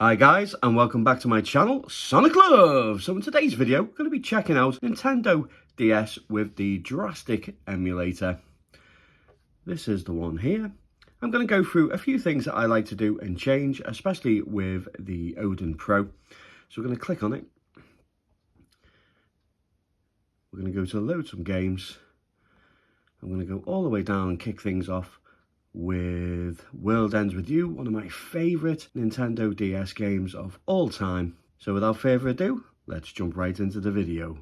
Hi guys, and welcome back to my channel, Sonic Love. So in today's video, we're going to be checking out Nintendo DS with the Drastic emulator. This is the one here. I'm going to go through a few things that I like to do and change, especially with the Odin Pro. So we're going to click on it. We're going to go to load some games. I'm going to go all the way down and kick things off with World Ends With You, one of my favourite Nintendo DS games of all time. So without further ado, let's jump right into the video.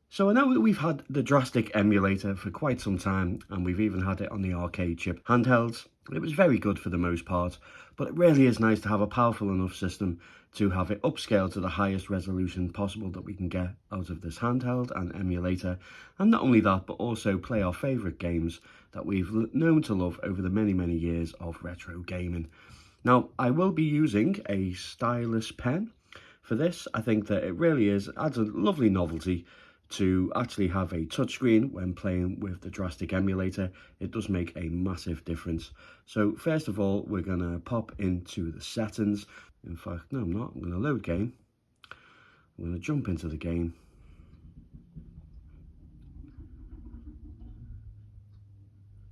So I know that we've had the Drastic emulator for quite some time, and we've even had it on the arcade chip handhelds. It was very good for the most part, but it really is nice to have a powerful enough system to have it upscaled to the highest resolution possible that we can get out of this handheld and emulator. And not only that, but also play our favourite games that we've known to love over the many years of retro gaming. Now, I will be using a stylus pen for this. I think that it really adds a lovely novelty to actually have a touchscreen when playing with the Drastic emulator. It does make a massive difference. So first of all, we're going to pop into the settings. In fact, no, I'm not. I'm going to load game. I'm going to jump into the game.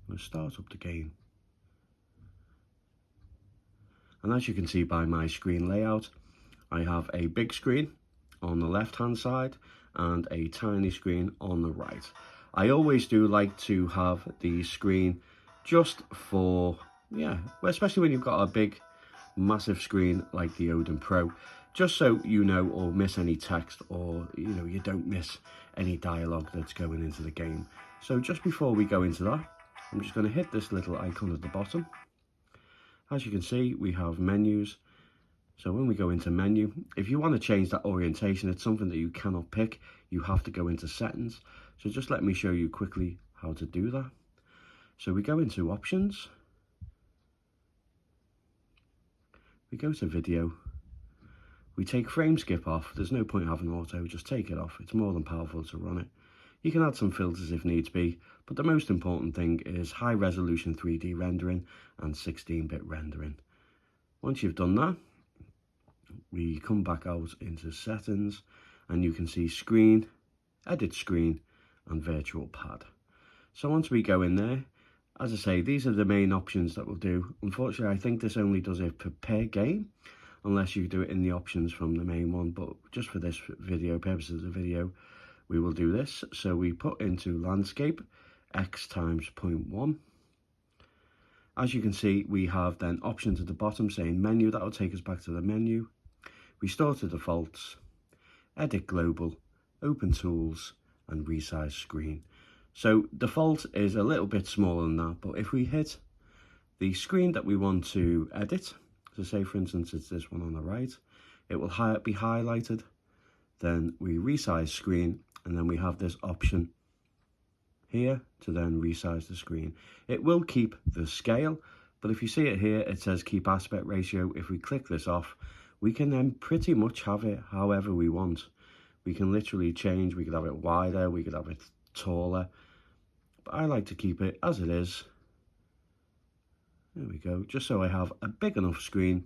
I'm going to start up the game. And as you can see by my screen layout, I have a big screen on the left hand side and a tiny screen on the right. I always do like to have the screen just for, especially when you've got a big massive screen like the Odin Pro, just so you know or miss any text, or you don't miss any dialogue that's going into the game. So just before we go into that, I'm just going to hit this little icon at the bottom. As you can see, we have menus. So when we go into menu, if you want to change that orientation, it's something that you cannot pick. You have to go into settings. So just let me show you quickly how to do that. So we go into options. We go to video. We take frame skip off. There's no point having auto, just take it off. It's more than powerful to run it. You can add some filters if needs be, but the most important thing is high resolution 3D rendering and 16-bit rendering. Once you've done that, we come back out into settings and you can see screen, edit screen and virtual pad. So once we go in there, as I say, these are the main options that we'll do. Unfortunately, I think this only does it per game, unless you do it in the options from the main one. But just for this video, purposes of the video, we will do this. So we put into landscape, X times 0.1. As you can see, we have then options at the bottom saying menu. That will take us back to the menu. Restore to defaults, edit global, open tools and resize screen. So default is a little bit smaller than that, but if we hit the screen that we want to edit, so say for instance it's this one on the right, it will be highlighted. Then we resize screen and then we have this option here to then resize the screen. It will keep the scale, but if you see it here, it says keep aspect ratio. If we click this off, we can then pretty much have it however we want. We can literally change. We could have it wider, we could have it taller, but I like to keep it as it is. There we go, just so I have a big enough screen.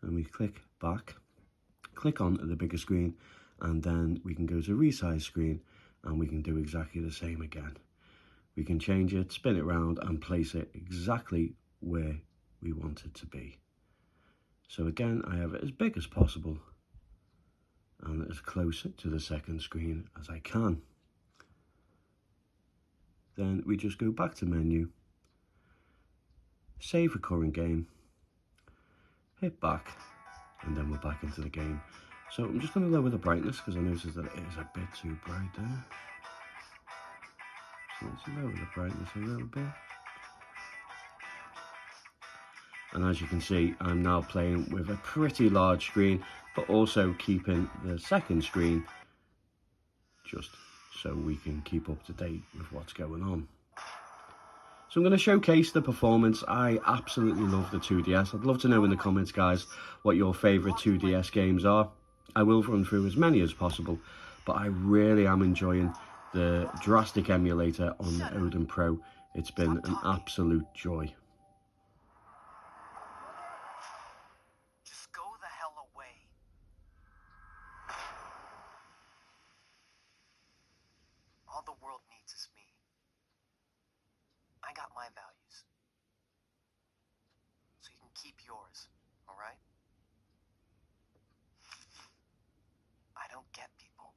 And we click back, click on the bigger screen, and then we can go to resize screen and we can do exactly the same again. We can change it, spin it around and place it exactly where we want it to be. So again, I have it as big as possible and as close to the second screen as I can. Then we just go back to menu, save a current game, hit back, and then we're back into the game. So I'm just going to lower the brightness because I noticed that it is a bit too bright there. So let's lower the brightness a little bit. And as you can see, I'm now playing with a pretty large screen, but also keeping the second screen just so we can keep up to date with what's going on. So I'm going to showcase the performance. I absolutely love the 2DS. I'd love to know in the comments, guys, what your favourite 2DS games are. I will run through as many as possible, but I really am enjoying the Drastic emulator on the Odin Pro. It's been an absolute joy. Just go the hell away. All the world needs is me. I got my values. So you can keep yours, alright? I don't get people.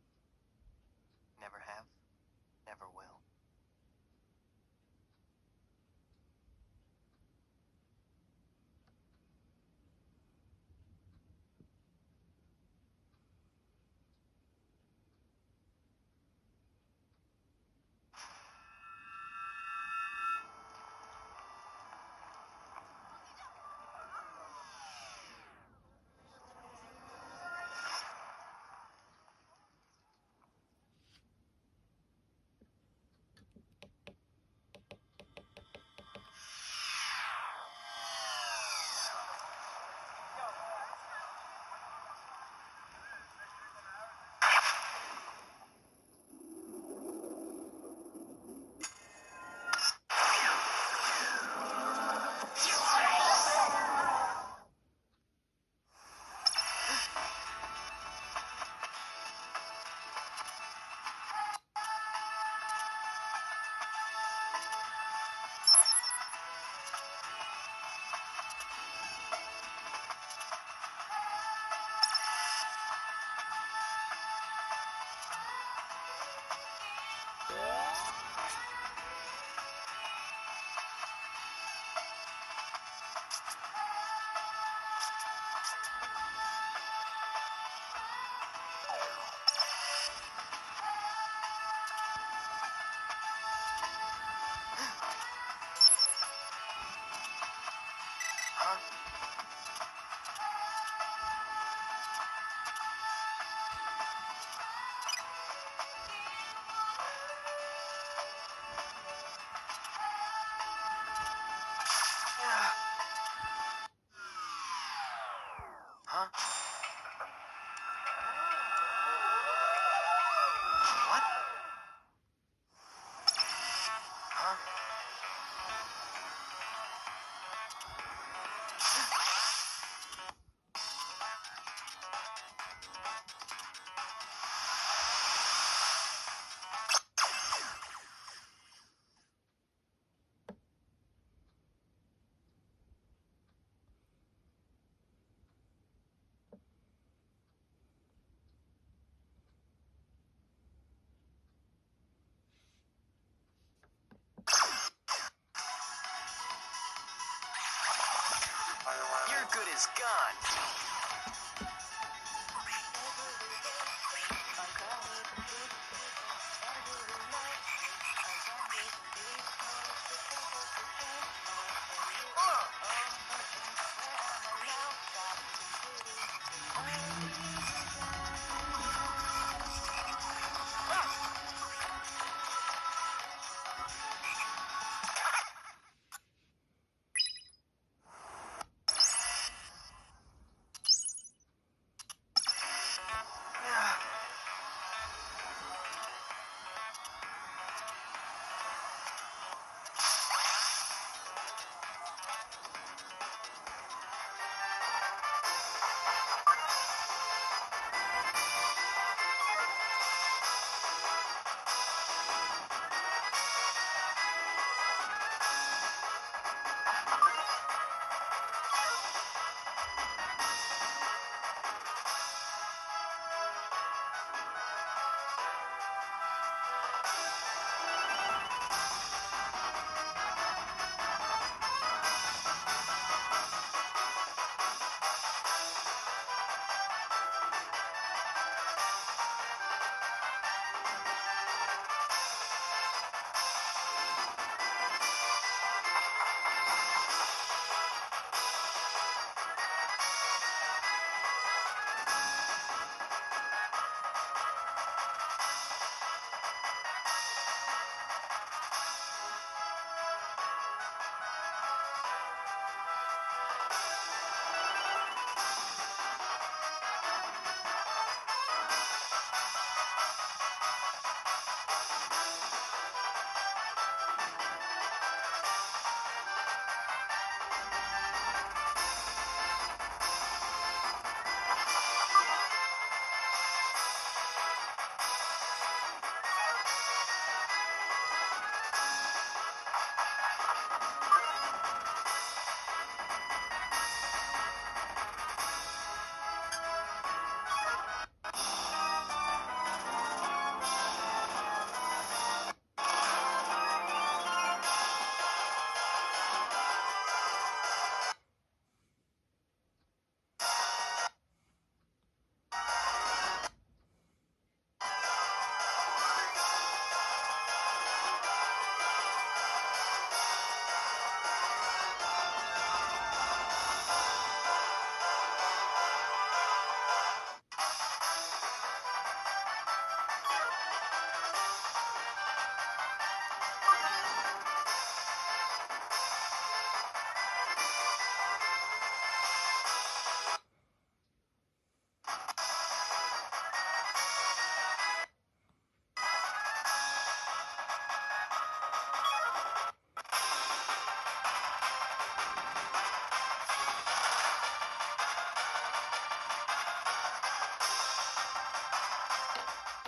Never have, never will. Huh? What? Huh? Your good is gone.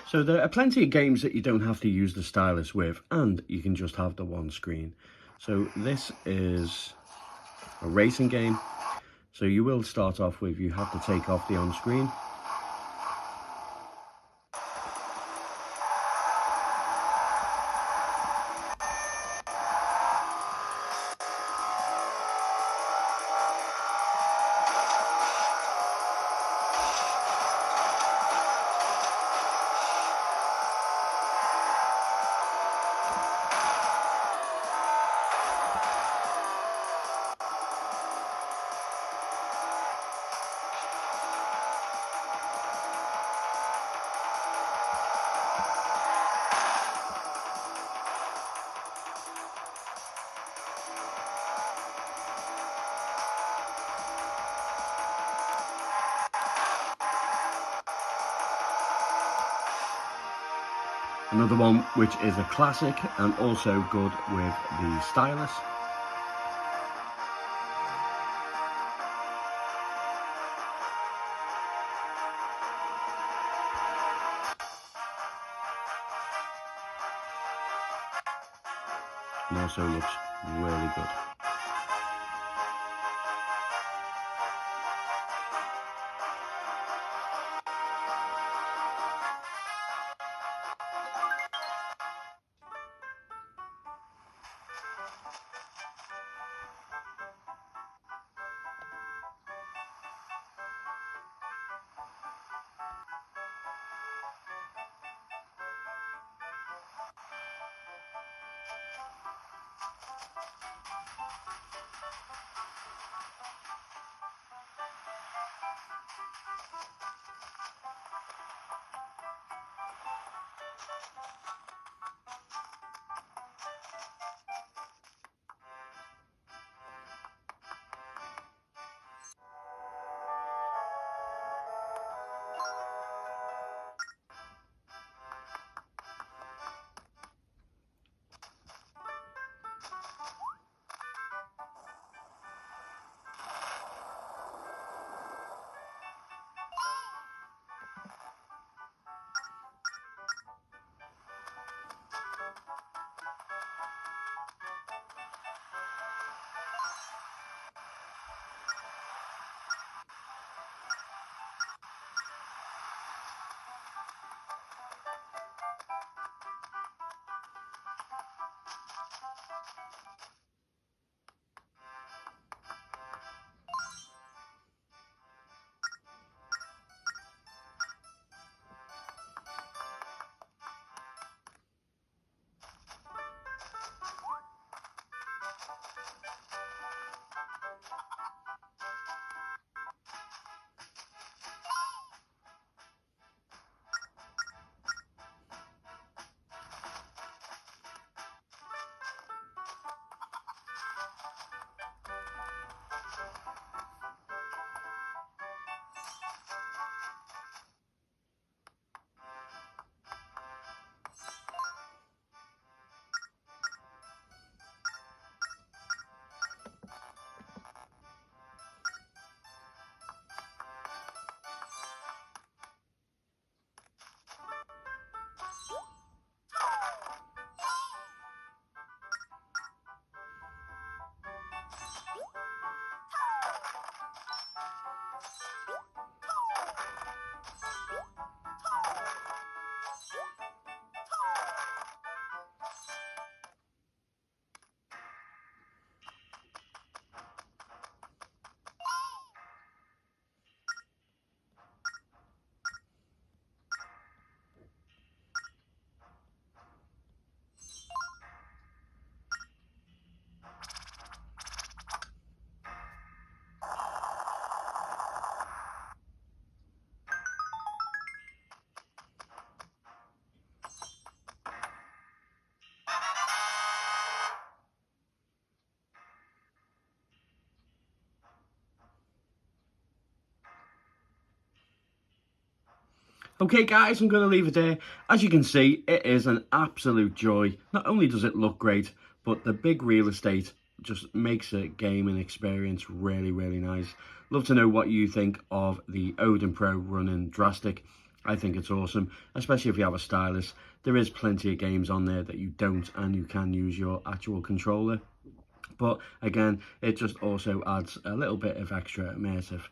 So there are plenty of games that you don't have to use the stylus with, and you can just have the one screen. So this is a racing game. So you will start off with, you have to take off the on screen. Another one which is a classic and also good with the stylus. And also looks really good. Okay guys, I'm going to leave it there. As you can see, it is an absolute joy. Not only does it look great, but the big real estate just makes a gaming experience really, really nice. Love to know what you think of the Odin Pro running Drastic. I think it's awesome, especially if you have a stylus. There is plenty of games on there that you don't, and you can use your actual controller. But again, it just also adds a little bit of extra immersive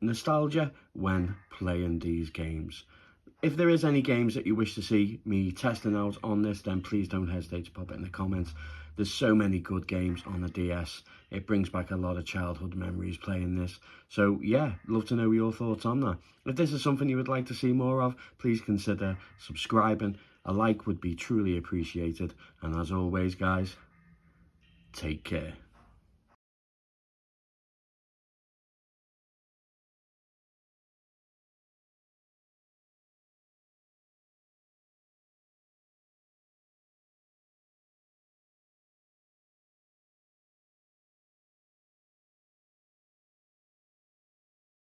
nostalgia when playing these games. If there is any games that you wish to see me testing out on this, then please don't hesitate to pop it in the comments. There's so many good games on the DS. It brings back a lot of childhood memories playing this. So yeah, love to know your thoughts on that. If this is something you would like to see more of, please consider subscribing. A like would be truly appreciated. And as always, guys, take care.